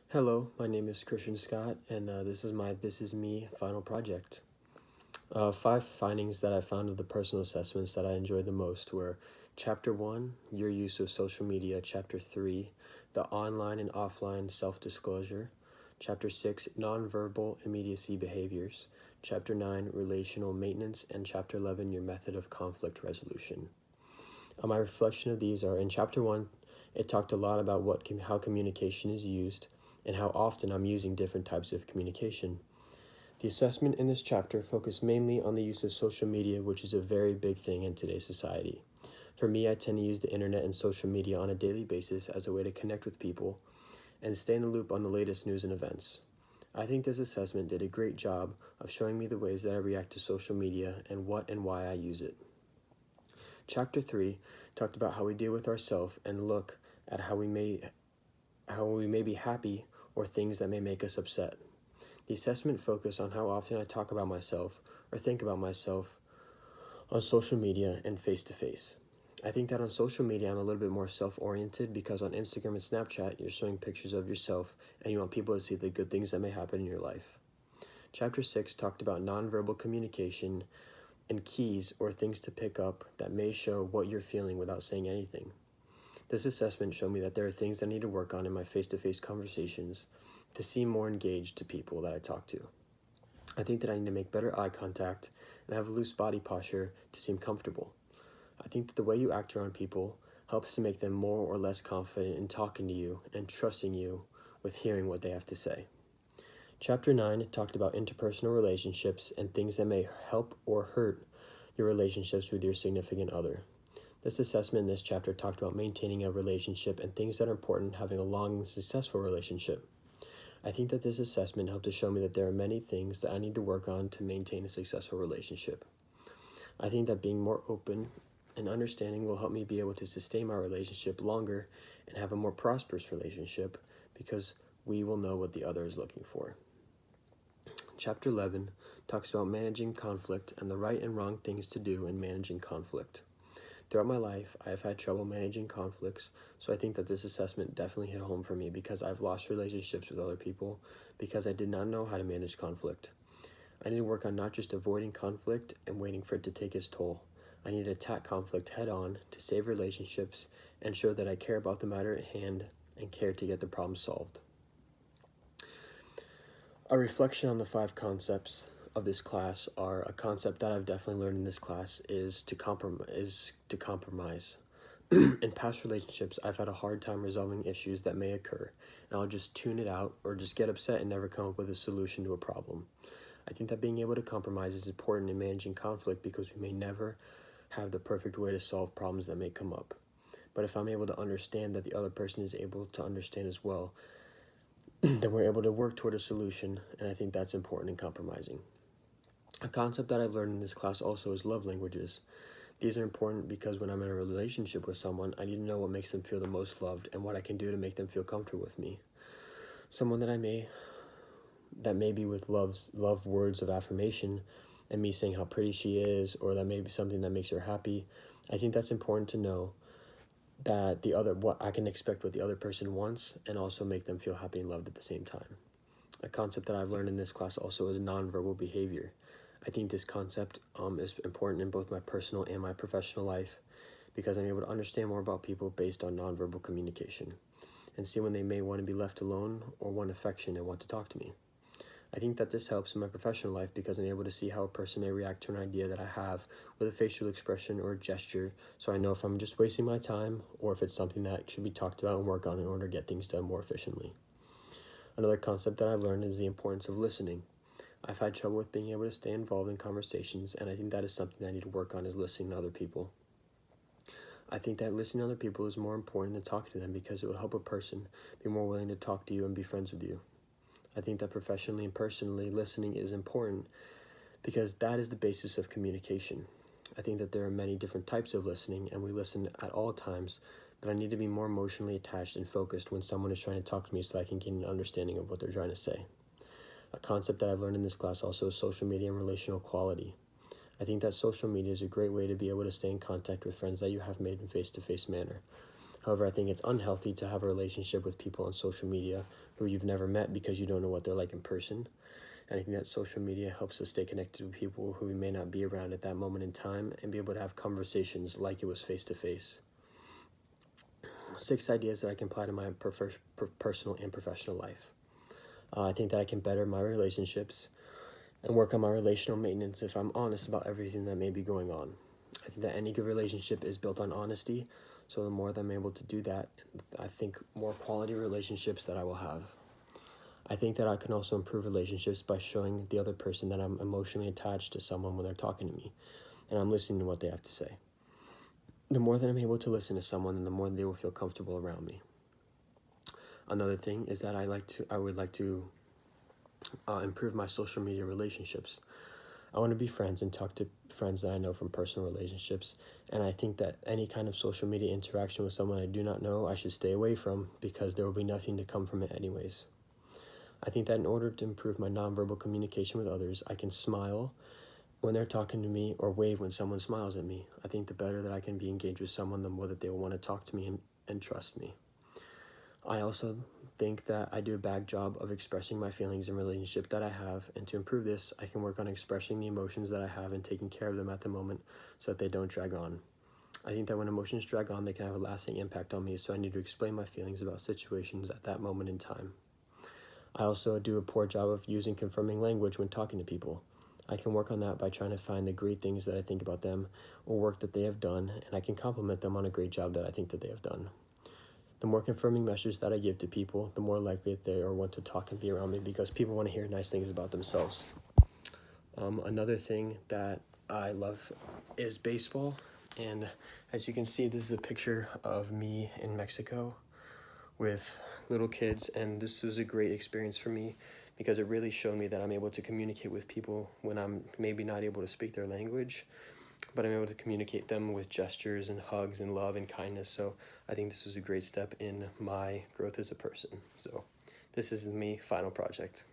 Hello, my name is Christian Scott, and this is my This Is Me final project. Five findings that I found of the personal assessments that I enjoyed the most were Chapter 1, Your Use of Social Media, Chapter 3, The Online and Offline Self-Disclosure, Chapter 6, Nonverbal Immediacy Behaviors, Chapter 9, Relational Maintenance, and Chapter 11, Your Method of Conflict Resolution. My reflection of these are in Chapter 1, it talked a lot about how communication is used and how often I'm using different types of communication. The assessment in this chapter focused mainly on the use of social media, which is a very big thing in today's society. For me, I tend to use the internet and social media on a daily basis as a way to connect with people and stay in the loop on the latest news and events. I think this assessment did a great job of showing me the ways that I react to social media and what and why I use it. Chapter 3 talked about how we deal with ourselves and look at how we may be happy or things that may make us upset. The assessment focused on how often I talk about myself or think about myself on social media and face-to-face. I think that on social media I'm a little bit more self-oriented because on Instagram and Snapchat you're showing pictures of yourself and you want people to see the good things that may happen in your life. Chapter 6 talked about nonverbal communication and keys or things to pick up that may show what you're feeling without saying anything. This assessment showed me that there are things I need to work on in my face-to-face conversations to seem more engaged to people that I talk to. I think that I need to make better eye contact and have a loose body posture to seem comfortable. I think that the way you act around people helps to make them more or less confident in talking to you and trusting you with hearing what they have to say. Chapter 9 talked about interpersonal relationships and things that may help or hurt your relationships with your significant other. This assessment in this chapter talked about maintaining a relationship and things that are important having a long and successful relationship. I think that this assessment helped to show me that there are many things that I need to work on to maintain a successful relationship. I think that being more open and understanding will help me be able to sustain my relationship longer and have a more prosperous relationship because we will know what the other is looking for. Chapter 11 talks about managing conflict and the right and wrong things to do in managing conflict. Throughout my life, I have had trouble managing conflicts, so I think that this assessment definitely hit home for me because I've lost relationships with other people because I did not know how to manage conflict. I need to work on not just avoiding conflict and waiting for it to take its toll. I need to attack conflict head on to save relationships and show that I care about the matter at hand and care to get the problem solved. A reflection on the 5 concepts of this class are a concept that I've definitely learned in this class is to compromise. In past relationships, I've had a hard time resolving issues that may occur, and I'll just tune it out or just get upset and never come up with a solution to a problem. I think that being able to compromise is important in managing conflict because we may never have the perfect way to solve problems that may come up. But if I'm able to understand that the other person is able to understand as well, then we're able to work toward a solution, and I think that's important in compromising. A concept that I've learned in this class also is love languages. These are important because when I'm in a relationship with someone, I need to know what makes them feel the most loved and what I can do to make them feel comfortable with me. Someone that may be with love words of affirmation and me saying how pretty she is, or that may be something that makes her happy. I think that's important to know that what I can expect what the other person wants and also make them feel happy and loved at the same time. A concept that I've learned in this class also is nonverbal behavior. I think this concept is important in both my personal and my professional life because I'm able to understand more about people based on nonverbal communication and see when they may want to be left alone or want affection and want to talk to me. I think that this helps in my professional life because I'm able to see how a person may react to an idea that I have with a facial expression or a gesture, so I know if I'm just wasting my time or if it's something that should be talked about and work on in order to get things done more efficiently. Another concept that I've learned is the importance of listening. I've had trouble with being able to stay involved in conversations, and I think that is something that I need to work on is listening to other people. I think that listening to other people is more important than talking to them because it will help a person be more willing to talk to you and be friends with you. I think that professionally and personally, listening is important because that is the basis of communication. I think that there are many different types of listening, and we listen at all times, but I need to be more emotionally attached and focused when someone is trying to talk to me so I can get an understanding of what they're trying to say. A concept that I've learned in this class also is social media and relational quality. I think that social media is a great way to be able to stay in contact with friends that you have made in face-to-face manner. However, I think it's unhealthy to have a relationship with people on social media who you've never met because you don't know what they're like in person. And I think that social media helps us stay connected with people who we may not be around at that moment in time and be able to have conversations like it was face to face. 6 ideas that I can apply to my personal and professional life. I think that I can better my relationships and work on my relational maintenance if I'm honest about everything that may be going on. I think that any good relationship is built on honesty, so the more that I'm able to do that, I think more quality relationships that I will have. I think that I can also improve relationships by showing the other person that I'm emotionally attached to someone when they're talking to me, and I'm listening to what they have to say. The more that I'm able to listen to someone, then the more they will feel comfortable around me. Another thing is that I would like to improve my social media relationships. I want to be friends and talk to friends that I know from personal relationships, and I think that any kind of social media interaction with someone I do not know, I should stay away from because there will be nothing to come from it anyways. I think that in order to improve my nonverbal communication with others, I can smile when they're talking to me or wave when someone smiles at me. I think the better that I can be engaged with someone, the more that they will want to talk to me and trust me. I also think that I do a bad job of expressing my feelings in relationship that I have, and to improve this, I can work on expressing the emotions that I have and taking care of them at the moment so that they don't drag on. I think that when emotions drag on, they can have a lasting impact on me, so I need to explain my feelings about situations at that moment in time. I also do a poor job of using confirming language when talking to people. I can work on that by trying to find the great things that I think about them or work that they have done, and I can compliment them on a great job that I think that they have done. The more confirming messages that I give to people, the more likely they are want to talk and be around me because people want to hear nice things about themselves. Another thing that I love is baseball, and as you can see, this is a picture of me in Mexico with little kids, and this was a great experience for me because it really showed me that I'm able to communicate with people when I'm maybe not able to speak their language, but I'm able to communicate them with gestures and hugs and love and kindness. So I think this was a great step in my growth as a person. So this is me final project.